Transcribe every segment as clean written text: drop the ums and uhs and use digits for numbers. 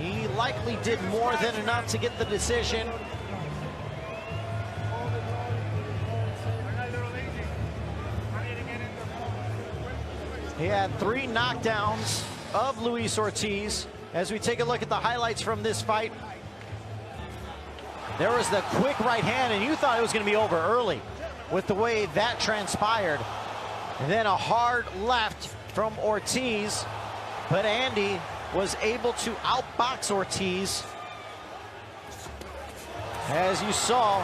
He likely did more than enough to get the decision. He had 3 knockdowns of Luis Ortiz. As we take a look at the highlights from this fight, there was the quick right hand, and you thought it was going to be over early with the way that transpired. And then a hard left from Ortiz, but Andy was able to outbox Ortiz. As you saw,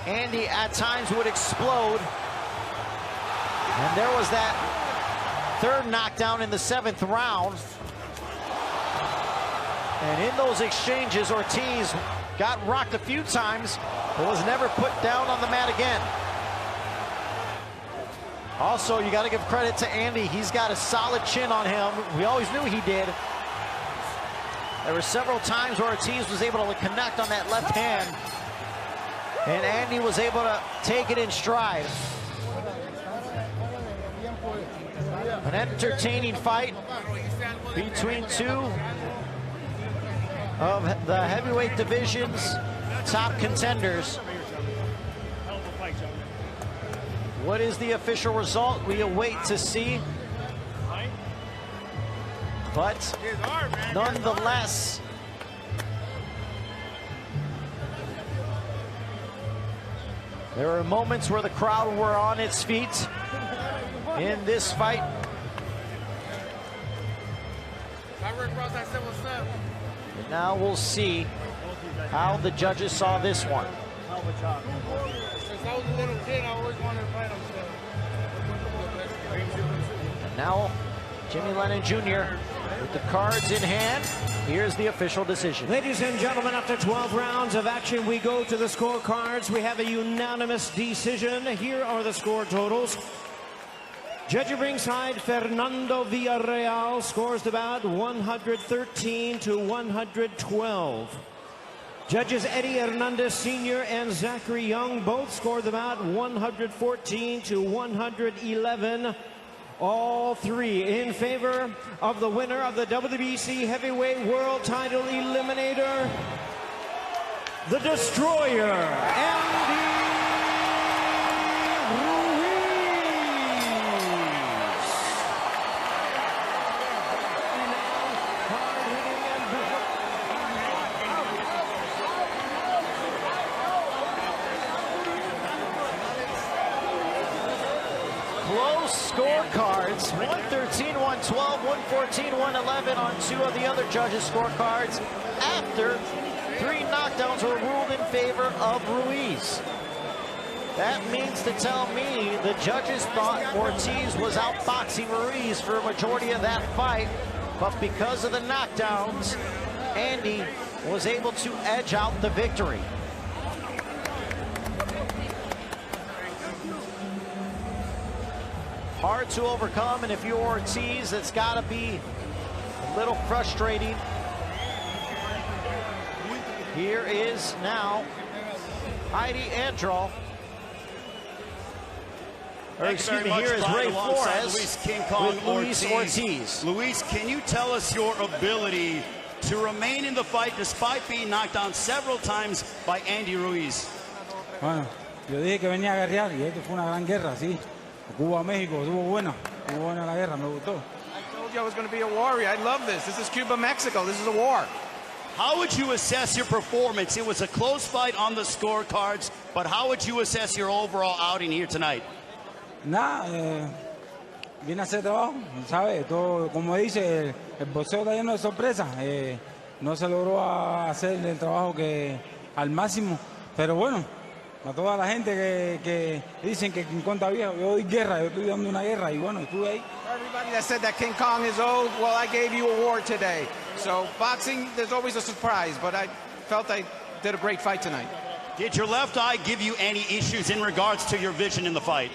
Andy at times would explode. And there was that 3rd knockdown in the 7th round. And in those exchanges, Ortiz got rocked a few times, but was never put down on the mat again. Also, you got to give credit to Andy. He's got a solid chin on him. We always knew he did. There were several times where Ortiz was able to connect on that left hand, and Andy was able to take it in stride. An entertaining fight between 2 of the heavyweight division's top contenders. What is the official result? We await to see. But nonetheless, there were moments where the crowd were on its feet in this fight. And now we'll see how the judges saw this one. Since I was a little kid, I always wanted to fight him. And now Jimmy Lennon Jr. with the cards in hand. Here's the official decision. Ladies and gentlemen, after 12 rounds of action, we go to the scorecards. We have a unanimous decision. Here are the score totals. Judge at ringside, Fernando Villarreal scores the bout 113 to 112. Judges Eddie Hernandez Sr. and Zachary Young both scored the bout 114 to 111. All 3 in favor of the winner of the WBC Heavyweight World Title Eliminator, the Destroyer, Andy Ruiz. Close scorecards, 113, 112, 114, 111 on 2 of the other judges' scorecards after 3 knockdowns were ruled in favor of Ruiz. That means to tell me the judges thought Ortiz was outboxing Ruiz for a majority of that fight, but because of the knockdowns, Andy was able to edge out the victory. Hard to overcome, and if you're Ortiz, it's got to be a little frustrating. Here is now Heidi Androl. Or excuse me, here is Ray Flores Luis King Kong with Luis Ortiz. Luis, can you tell us your ability to remain in the fight despite being knocked down several times by Andy Ruiz? Bueno, yo dije que venía a guerrear y esto fue una gran guerra, sí. Cuba-México, estuvo buena la guerra, me gustó. I told you I was going to be a warrior. I love this. This is Cuba-Mexico. This is a war. How would you assess your performance? It was a close fight on the scorecards, but how would you assess your overall outing here tonight? Nada, vine a hacer trabajo, ¿sabe? Todo, como dice, el boxeo está lleno de sorpresas. No se logró hacer el trabajo que al máximo, pero bueno, a toda la gente que dicen que King Kong está viejo, yo doy guerra, yo estoy dando una guerra y bueno, estuve ahí. Everybody that said that King Kong is old, well, I gave you a war today. So boxing, there's always a surprise, but I felt I did a great fight tonight. Did your left eye give you any issues in regards to your vision in the fight?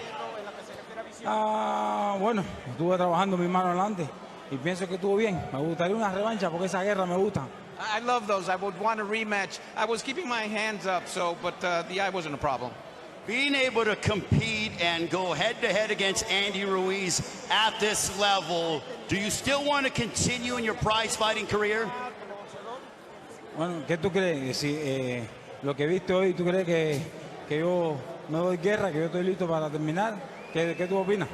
Bueno, estuve trabajando mi mano adelante y pienso que estuvo bien. Me gustaría una revancha porque esa guerra me gusta. I love those. I would want a rematch. I was keeping my hands up, but the eye wasn't a problem. Being able to compete and go head-to-head against Andy Ruiz at this level, do you still want to continue in your prize fighting career? Bueno, ¿qué tú crees? Si lo que viste hoy, ¿tú crees que yo me doy guerra, que yo estoy listo para terminar? ¿Qué tú opinas?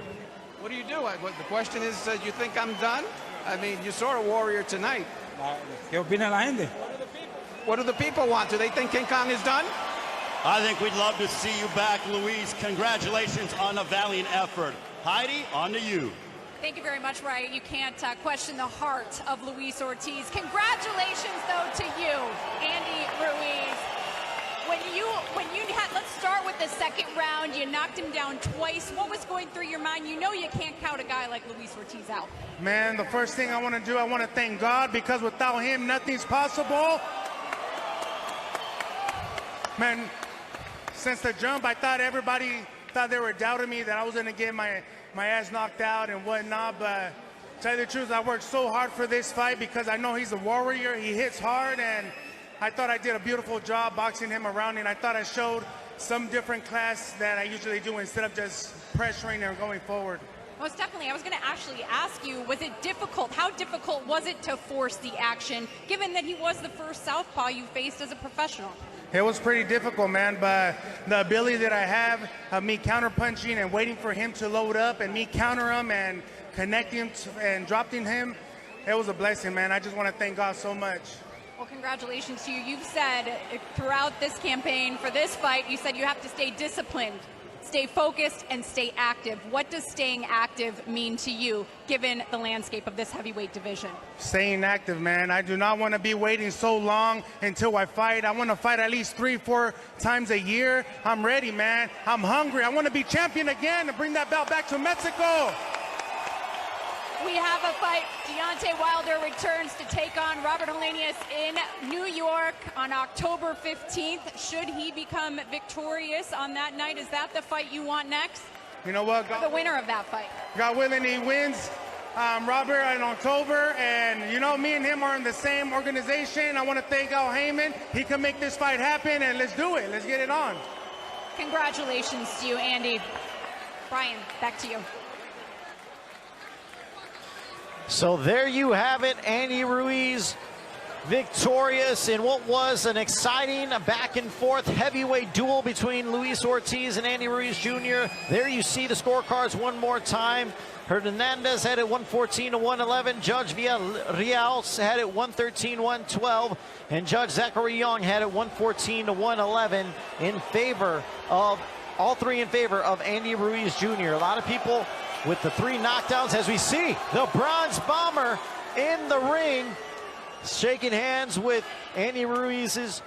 What do you do? The question is, you think I'm done? I mean, you saw a warrior tonight. ¿Qué opina la gente? What do the people want? Do they think King Kong is done? I think we'd love to see you back, Ruiz. Congratulations on a valiant effort. Heidi, on to you. Thank you very much, Ryan. You can't question the heart of Luis Ortiz. Congratulations, though, to you, Andy Ruiz. Let's start with the second round. You knocked him down twice. What was going through your mind? You know you can't count a guy like Luis Ortiz out. Man, the first thing I want to do, I want to thank God, because without him, nothing's possible. Man, since the jump, I thought everybody thought they were doubting me, that I was going to get my ass knocked out and whatnot. But to tell you the truth, I worked so hard for this fight because I know he's a warrior. He hits hard, and I thought I did a beautiful job boxing him around, and I thought I showed some different class that I usually do instead of just pressuring and going forward. Most definitely. I was going to actually ask you, was it difficult? How difficult was it to force the action, given that he was the first southpaw you faced as a professional? It was pretty difficult, man, but the ability that I have of me counter-punching and waiting for him to load up and me counter him and connecting and dropping him, it was a blessing, man. I just want to thank God so much. Well, congratulations to you. You've said throughout this campaign for this fight, you said you have to stay disciplined, stay focused, and stay active. What does staying active mean to you, given the landscape of this heavyweight division? Staying active, man. I do not want to be waiting so long until I fight. I want to fight at least 3-4 times a year. I'm ready, man. I'm hungry. I want to be champion again and bring that belt back to Mexico. We have a fight. Deontay Wilder returns to take on Robert Helenius in New York on October 15th. Should he become victorious on that night, is that the fight you want next? You know what? The winner of that fight. God willing, he wins. Robert in October, and you know, me and him are in the same organization. I want to thank Al Heyman. He can make this fight happen, and let's do it. Let's get it on. Congratulations to you, Andy. Brian, back to you. So there you have it, Andy Ruiz victorious in what was an exciting back and forth heavyweight duel between Luis Ortiz and Andy Ruiz Jr. There you see the scorecards one more time. Hernandez had it 114-111. Judge Villarreal had it 113-112. And Judge Zachary Young had it 114-111 in favor of, all three in favor of Andy Ruiz Jr. A lot of people with the 3 knockdowns, as we see the Bronze Bomber in the ring, shaking hands with Andy Ruiz's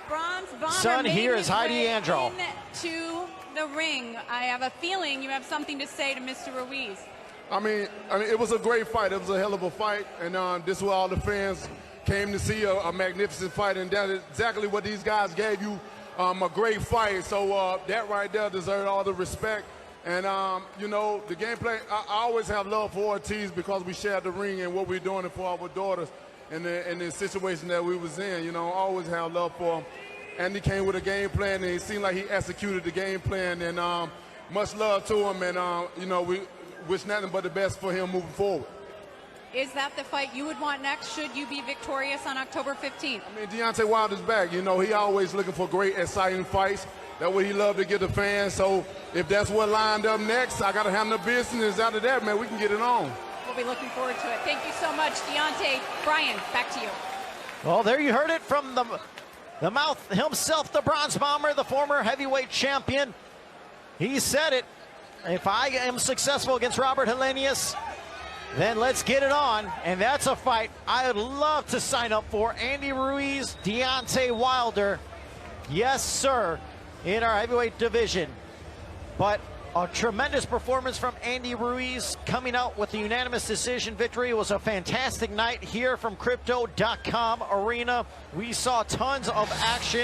son. Here is Heidi Andro. To the ring. I have a feeling you have something to say to Mr. Ruiz. I mean, it was a great fight. It was a hell of a fight, and this is where all the fans came to see a magnificent fight, and that is exactly what these guys gave you, a great fight. So that right there deserved all the respect. And, you know, the gameplay, I always have love for Ortiz because we shared the ring and what we're doing for our daughters and the situation that we was in. You know, I always have love for him. And he came with a game plan, and it seemed like he executed the game plan. And much love to him, and, you know, we wish nothing but the best for him moving forward. Is that the fight you would want next should you be victorious on October 15th? I mean, Deontay Wilder's back. You know, he always looking for great, exciting fights. That's what he loved to get the fans. So if that's what lined up next, I got to handle the business. After that, man, we can get it on. We'll be looking forward to it. Thank you so much, Deontay. Brian, back to you. Well, there you heard it from the mouth himself, the Bronze Bomber, the former heavyweight champion. He said it. If I am successful against Robert Helenius, then let's get it on. And that's a fight I would love to sign up for. Andy Ruiz, Deontay Wilder. Yes, sir, in our heavyweight division. But a tremendous performance from Andy Ruiz coming out with the unanimous decision victory. It was a fantastic night here from Crypto.com Arena. We saw tons of action.